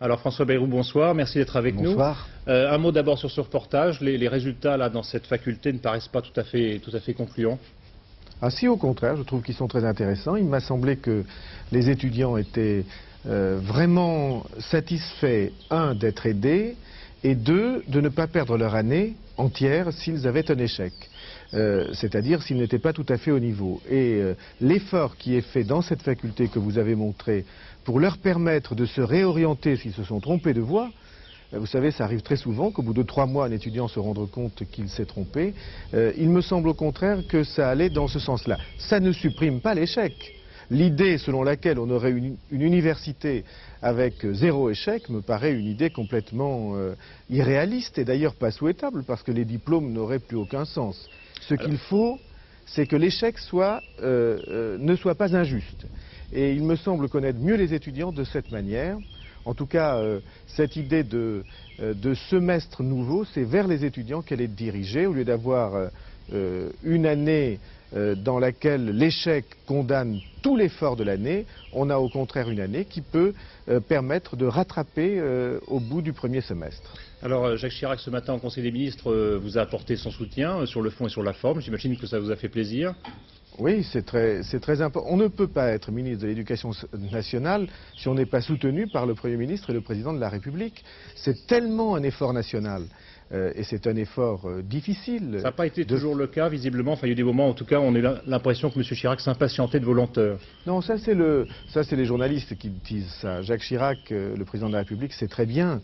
Alors François Bayrou, bonsoir, merci d'être avec nous. Bonsoir. Un mot d'abord sur ce reportage. Les résultats là, dans cette faculté ne paraissent pas tout à fait concluants. Ah si, au contraire, je trouve qu'ils sont très intéressants. Il m'a semblé que les étudiants étaient vraiment satisfaits, un, d'être aidés, et deux, de ne pas perdre leur année entière s'ils avaient un échec. C'est-à-dire s'ils n'étaient pas tout à fait au niveau. Et l'effort qui est fait dans cette faculté que vous avez montré pour leur permettre de se réorienter s'ils se sont trompés de voie, vous savez, ça arrive très souvent qu'au bout de 3 mois, un étudiant se rende compte qu'il s'est trompé. Il me semble au contraire que ça allait dans ce sens-là. Ça ne supprime pas l'échec. L'idée selon laquelle on aurait une université avec 0 échec me paraît une idée complètement irréaliste et d'ailleurs pas souhaitable parce que les diplômes n'auraient plus aucun sens. Ce qu'il faut, c'est que l'échec ne soit pas injuste. Et il me semble connaître mieux les étudiants de cette manière. En tout cas, cette idée de semestre nouveau, c'est vers les étudiants qu'elle est dirigée, au lieu d'avoir une année dans laquelle l'échec condamne tout l'effort de l'année, on a au contraire une année qui peut permettre de rattraper au bout du premier semestre. Alors Jacques Chirac, ce matin au Conseil des ministres, vous a apporté son soutien sur le fond et sur la forme. J'imagine que ça vous a fait plaisir. Oui, c'est très important. On ne peut pas être ministre de l'Éducation nationale si on n'est pas soutenu par le Premier ministre et le Président de la République. C'est tellement un effort national. Et c'est un effort difficile. Ça n'a pas été toujours le cas, visiblement. Enfin, il y a eu des moments, en tout cas, on a l'impression que M. Chirac s'impatientait de vos lenteurs. Non, ça c'est les journalistes qui disent ça. Jacques Chirac, le Président de la République, sait très bien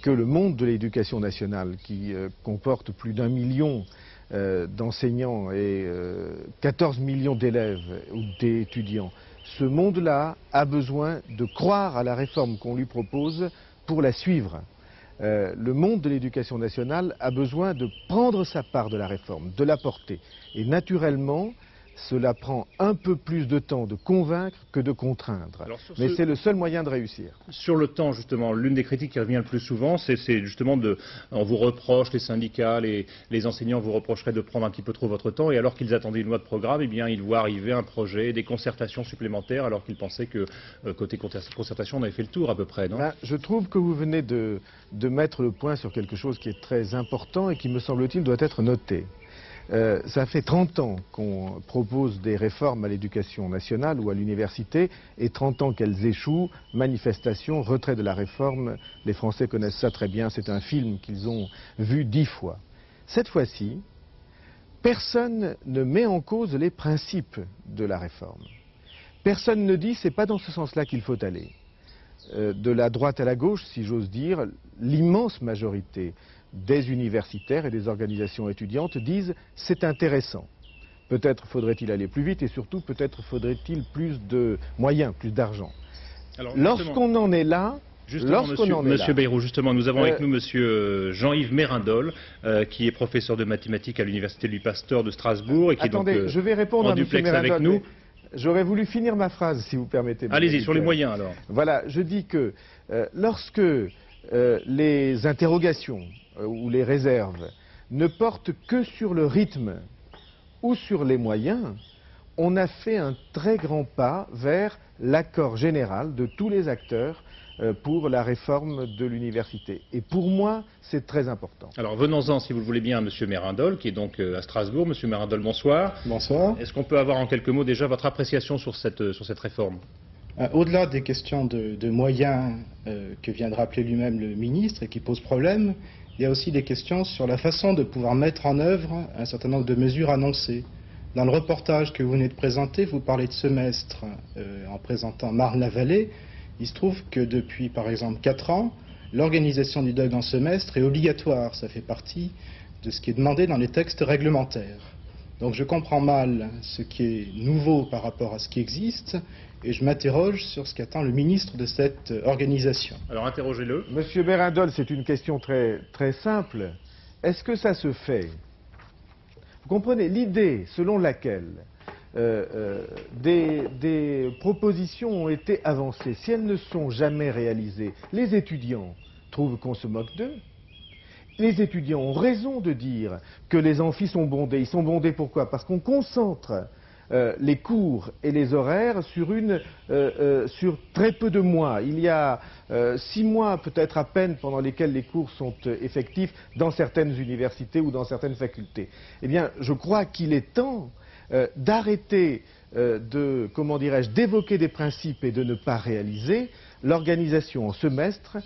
que le monde de l'éducation nationale, qui comporte plus d'1 million d'enseignants et 14 millions d'élèves ou d'étudiants, ce monde-là a besoin de croire à la réforme qu'on lui propose pour la suivre. Le monde de l'éducation nationale a besoin de prendre sa part de la réforme, de la porter. Et naturellement, cela prend un peu plus de temps de convaincre que de contraindre. Mais c'est le seul moyen de réussir. Sur le temps, justement, l'une des critiques qui revient le plus souvent, c'est justement on vous reproche, les syndicats, les enseignants vous reprocheraient de prendre un petit peu trop votre temps, et alors qu'ils attendaient une loi de programme, eh bien, ils voient arriver un projet, des concertations supplémentaires, alors qu'ils pensaient que côté concertation, on avait fait le tour à peu près, non? Je trouve que vous venez de mettre le point sur quelque chose qui est très important et qui, me semble-t-il, doit être noté. Ça fait 30 ans qu'on propose des réformes à l'éducation nationale ou à l'université et 30 ans qu'elles échouent, manifestation, retrait de la réforme. Les Français connaissent ça très bien, c'est un film qu'ils ont vu 10 fois. Cette fois-ci, personne ne met en cause les principes de la réforme. Personne ne dit c'est pas dans ce sens-là qu'il faut aller. De la droite à la gauche, si j'ose dire, l'immense majorité des universitaires et des organisations étudiantes disent c'est intéressant. Peut-être faudrait-il aller plus vite et surtout peut-être faudrait-il plus de moyens, plus d'argent. Lorsqu'on en est là, Monsieur Bayrou, justement, nous avons avec nous Monsieur Jean-Yves Mérindol, qui est professeur de mathématiques à l'université Louis Pasteur de Strasbourg et qui Attendez, est donc je vais répondre en à duplex Monsieur Mérindol, avec nous. J'aurais voulu finir ma phrase, si vous permettez. Allez-y, sur les moyens alors. Voilà, je dis que lorsque les interrogations ou les réserves ne portent que sur le rythme ou sur les moyens, on a fait un très grand pas vers l'accord général de tous les acteurs pour la réforme de l'université. Et pour moi, c'est très important. Alors venons-en, si vous le voulez bien, à M. Mérindol, qui est donc à Strasbourg. M. Mérindol, bonsoir. Bonsoir. Est-ce qu'on peut avoir en quelques mots déjà votre appréciation sur cette réforme? Au-delà des questions de moyens que vient de rappeler lui-même le ministre et qui posent problème, il y a aussi des questions sur la façon de pouvoir mettre en œuvre un certain nombre de mesures annoncées. Dans le reportage que vous venez de présenter, vous parlez de semestre en présentant Marne-la-Vallée. Il se trouve que depuis, par exemple, 4 ans, l'organisation du DUG en semestre est obligatoire. Ça fait partie de ce qui est demandé dans les textes réglementaires. Donc je comprends mal ce qui est nouveau par rapport à ce qui existe et je m'interroge sur ce qu'attend le ministre de cette organisation. Alors interrogez-le. Monsieur Mérindol, c'est une question très, très simple. Est-ce que ça se fait? Vous comprenez l'idée selon laquelle des propositions ont été avancées. Si elles ne sont jamais réalisées, les étudiants trouvent qu'on se moque d'eux. Les étudiants ont raison de dire que les amphis sont bondés. Ils sont bondés pourquoi? Parce qu'on concentre les cours et les horaires sur très peu de mois. Il y a 6 mois peut-être à peine pendant lesquels les cours sont effectifs dans certaines universités ou dans certaines facultés. Eh bien, je crois qu'il est temps d'arrêter d'évoquer des principes et de ne pas réaliser. L'organisation en semestre,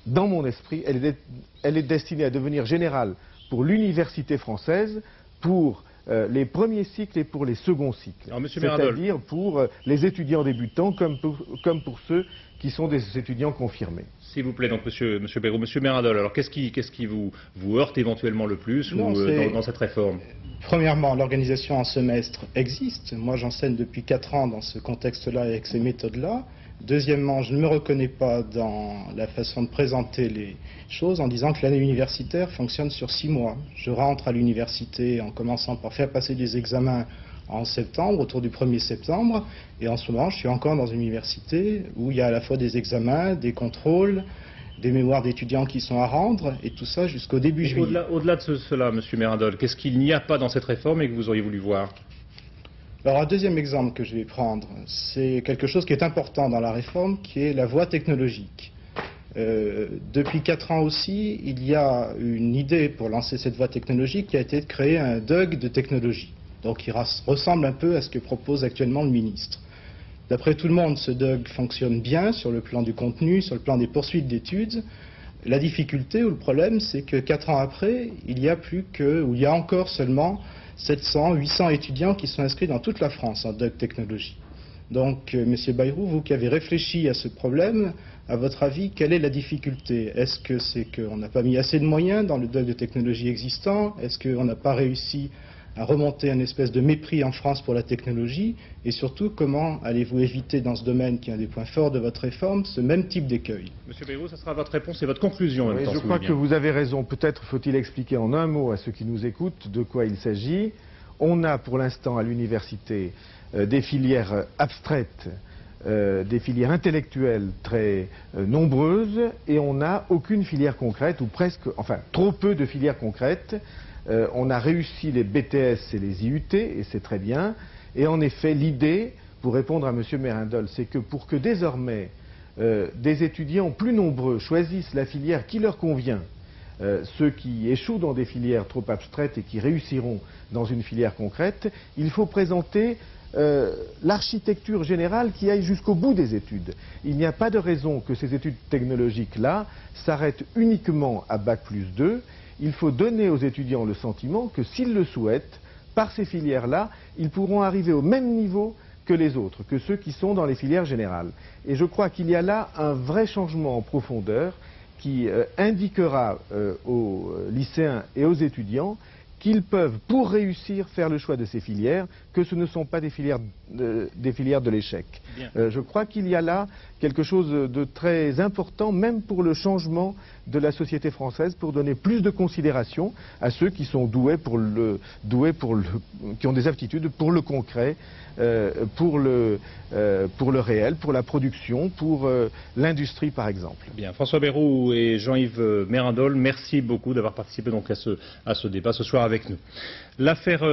dans mon esprit, elle est destinée à devenir générale pour l'université française, pour les premiers cycles et pour les seconds cycles. C'est-à-dire pour les étudiants débutants comme pour ceux qui sont des étudiants confirmés. S'il vous plaît, donc, Monsieur Bayrou. Monsieur Mérindol, alors qu'est-ce qui vous heurte éventuellement le plus dans cette réforme? Premièrement, l'organisation en semestre existe. Moi, j'enseigne depuis 4 ans dans ce contexte-là et avec ces méthodes-là. Deuxièmement, je ne me reconnais pas dans la façon de présenter les choses en disant que l'année universitaire fonctionne sur 6 mois. Je rentre à l'université en commençant par faire passer des examens en septembre, autour du 1er septembre, et en ce moment, je suis encore dans une université où il y a à la fois des examens, des contrôles, des mémoires d'étudiants qui sont à rendre, et tout ça jusqu'au début juillet. Au-delà de cela, Monsieur Mérindol, qu'est-ce qu'il n'y a pas dans cette réforme et que vous auriez voulu voir? Alors, un deuxième exemple que je vais prendre, c'est quelque chose qui est important dans la réforme, qui est la voie technologique. Depuis 4 ans aussi, il y a une idée pour lancer cette voie technologique qui a été de créer un DUG de technologie. Donc, il ressemble un peu à ce que propose actuellement le ministre. D'après tout le monde, ce DUG fonctionne bien sur le plan du contenu, sur le plan des poursuites d'études. La difficulté ou le problème, c'est que 4 ans après, il y a encore seulement 700, 800 étudiants qui sont inscrits dans toute la France en DUG technologie. Donc, Monsieur Bayrou, vous qui avez réfléchi à ce problème, à votre avis, quelle est la difficulté? Est-ce que c'est qu'on n'a pas mis assez de moyens dans le DUG de technologie existant? Est-ce qu'on n'a pas réussi à remonter une espèce de mépris en France pour la technologie? Et surtout, comment allez-vous éviter dans ce domaine, qui est un des points forts de votre réforme, ce même type d'écueil? Monsieur Bayrou, ça sera votre réponse et votre conclusion en même temps. Je crois que vous avez raison. Peut-être faut-il expliquer en un mot à ceux qui nous écoutent de quoi il s'agit. On a pour l'instant à l'université des filières abstraites, des filières intellectuelles très nombreuses, et on n'a aucune filière concrète, ou presque, enfin trop peu de filières concrètes. On a réussi les BTS et les IUT, et c'est très bien. Et en effet, l'idée, pour répondre à M. Mérindol, c'est que pour que désormais des étudiants plus nombreux choisissent la filière qui leur convient, ceux qui échouent dans des filières trop abstraites et qui réussiront dans une filière concrète, il faut présenter l'architecture générale qui aille jusqu'au bout des études. Il n'y a pas de raison que ces études technologiques-là s'arrêtent uniquement à Bac+2. Il faut donner aux étudiants le sentiment que s'ils le souhaitent, par ces filières-là, ils pourront arriver au même niveau que les autres, que ceux qui sont dans les filières générales. Et je crois qu'il y a là un vrai changement en profondeur qui indiquera aux lycéens et aux étudiants qu'ils peuvent, pour réussir, faire le choix de ces filières, que ce ne sont pas des filières de l'échec. Je crois qu'il y a là quelque chose de très important, même pour le changement de la société française, pour donner plus de considération à ceux qui sont qui ont des aptitudes pour le concret, pour le réel, pour la production, pour l'industrie par exemple. Bien, François Bayrou et Jean-Yves Mérindol, merci beaucoup d'avoir participé donc à ce débat ce soir avec nous. L'affaire